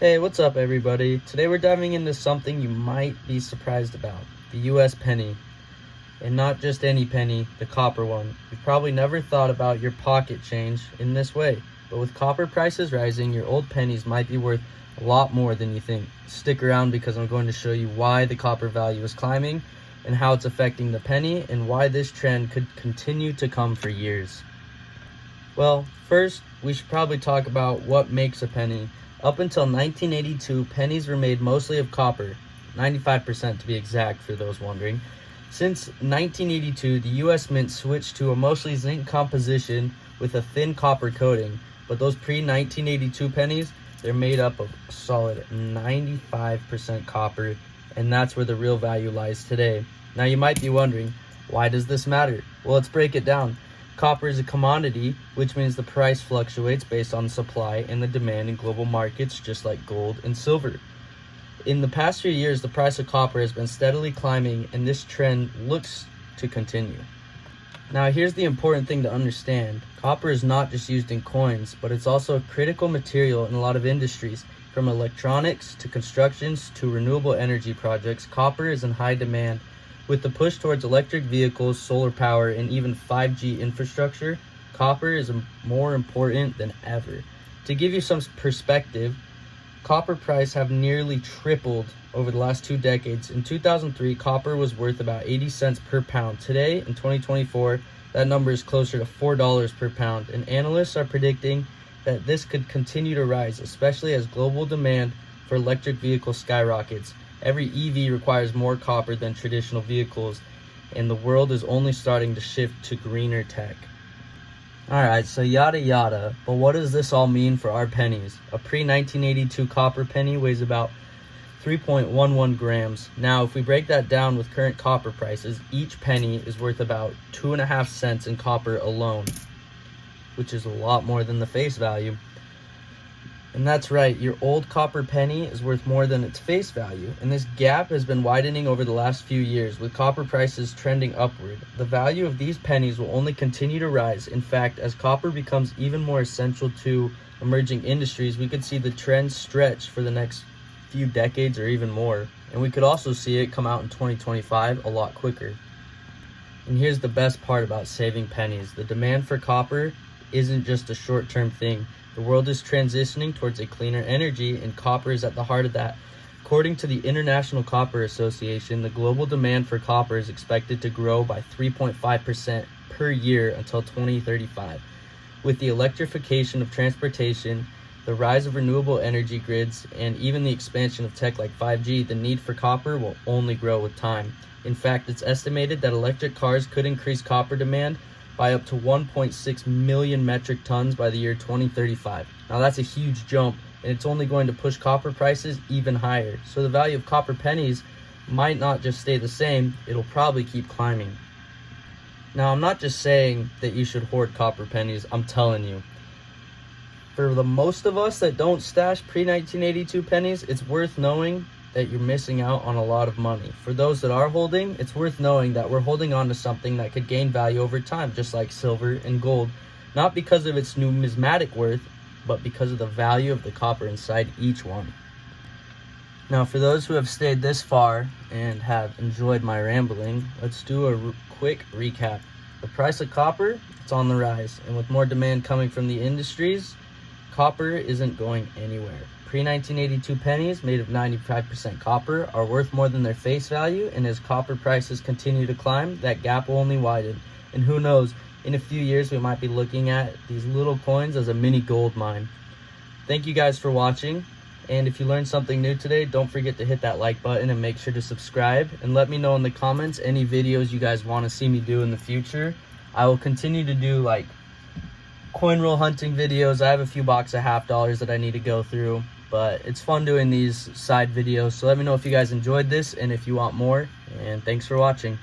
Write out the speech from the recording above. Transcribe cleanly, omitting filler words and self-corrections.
Hey, what's up everybody? Today we're diving into something you might be surprised about, the US penny. And not just any penny, the copper one. You've probably never thought about your pocket change in this way, but with copper prices rising, your old pennies might be worth a lot more than you think. Stick around because I'm going to show you why the copper value is climbing and how it's affecting the penny and why this trend could continue to come for years. Well, first, we should probably talk about what makes a penny. Up until 1982, pennies were made mostly of copper, 95% to be exact for those wondering. Since 1982, the US Mint switched to a mostly zinc composition with a thin copper coating, but those pre-1982 pennies, they're made up of a solid 95% copper, and that's where the real value lies today. Now you might be wondering, why does this matter? Well, let's break it down. Copper is a commodity, which means the price fluctuates based on supply and the demand in global markets, just like gold and silver. In the past few years, the price of copper has been steadily climbing, and this trend looks to continue. Now, here's the important thing to understand. Copper is not just used in coins, but it's also a critical material in a lot of industries. From electronics to constructions to renewable energy projects, copper is in high demand. With the push towards electric vehicles, solar power, and even 5G infrastructure, copper is more important than ever. To give you some perspective, copper prices have nearly tripled over the last 2 decades. In 2003, copper was worth about 80 cents per pound. Today, in 2024, that number is closer to $4 per pound, and analysts are predicting that this could continue to rise, especially as global demand for electric vehicles skyrockets. Every EV requires more copper than traditional vehicles, and the world is only starting to shift to greener tech. Alright, so yada yada, but what does this all mean for our pennies? A pre-1982 copper penny weighs about 3.11 grams. Now, if we break that down with current copper prices, each penny is worth about 2.5 cents in copper alone, which is a lot more than the face value. And that's right, your old copper penny is worth more than its face value, and this gap has been widening over the last few years, with copper prices trending upward. The value of these pennies will only continue to rise. In fact, as copper becomes even more essential to emerging industries, we could see the trend stretch for the next few decades or even more. And we could also see it come out in 2025 a lot quicker. And here's the best part about saving pennies. The demand for copper isn't just a short-term thing. The world is transitioning towards a cleaner energy, and copper is at the heart of that. According to the International Copper Association, the global demand for copper is expected to grow by 3.5% per year until 2035. With the electrification of transportation, the rise of renewable energy grids, and even the expansion of tech like 5G, the need for copper will only grow with time. In fact, it's estimated that electric cars could increase copper demand by up to 1.6 million metric tons by the year 2035. Now that's a huge jump, and it's only going to push copper prices even higher. So the value of copper pennies might not just stay the same, it'll probably keep climbing. Now, I'm not just saying that you should hoard copper pennies, I'm telling you. For the most of us that don't stash pre-1982 pennies, it's worth knowing that you're missing out on a lot of money. For those that are holding, it's worth knowing that we're holding on to something that could gain value over time, just like silver and gold, not because of its numismatic worth, but because of the value of the copper inside each one. Now, for those who have stayed this far and have enjoyed my rambling, let's do a quick recap. The price of copper, it's on the rise, and with more demand coming from the industries, copper isn't going anywhere. Pre-1982 pennies made of 95% copper are worth more than their face value, and as copper prices continue to climb, that gap will only widen. And who knows, in a few years we might be looking at these little coins as a mini gold mine. Thank you guys for watching, and if you learned something new today, don't forget to hit that like button and make sure to subscribe, and let me know in the comments any videos you guys want to see me do in the future. I will continue to do like coin roll hunting videos. I have a few box of $50 that I need to go through, but it's fun doing these side videos. So let me know if you guys enjoyed this and if you want more, and thanks for watching.